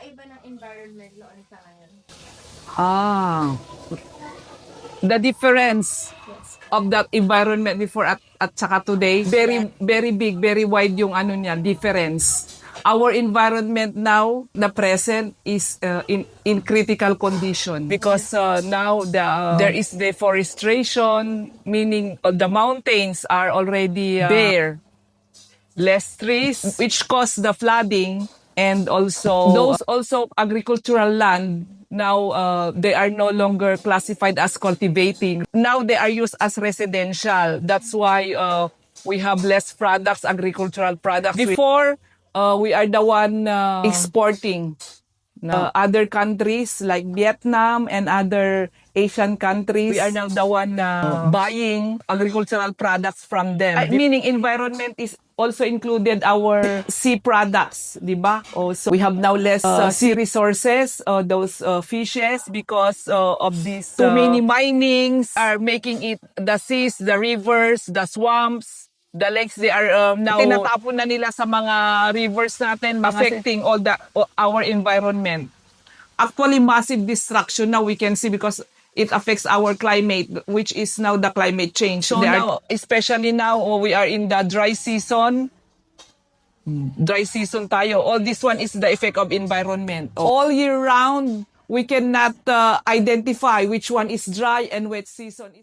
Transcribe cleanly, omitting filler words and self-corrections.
pagkakaiba ng environment noon sa ngayon? Ah, the difference Yes. of that environment before at saka today, very big, very wide yung ano niya, difference. Our environment now, the present, is in critical condition because now there is deforestation, meaning the mountains are already bare, less trees, which cause the flooding, and also those also agricultural land now they are no longer classified as cultivating. Now they are used as residential. That's why we have less products, agricultural products. Before, we are the one exporting. Other countries like Vietnam and other Asian countries, we are now the one buying agricultural products from them. Meaning environment is also included our sea products, di ba? Also, we have now less sea resources, those fishes, because of these too many minings are making it the seas, the rivers, the swamps, the lakes, they are now tinatapon na nila sa mga rivers natin, affecting all our environment. Actually, massive destruction now we can see because it affects our climate, which is now the climate change. So now, especially now, we are in the dry season. Dry season tayo. All this one is the effect of environment. All year round, we cannot identify which one is dry and wet season.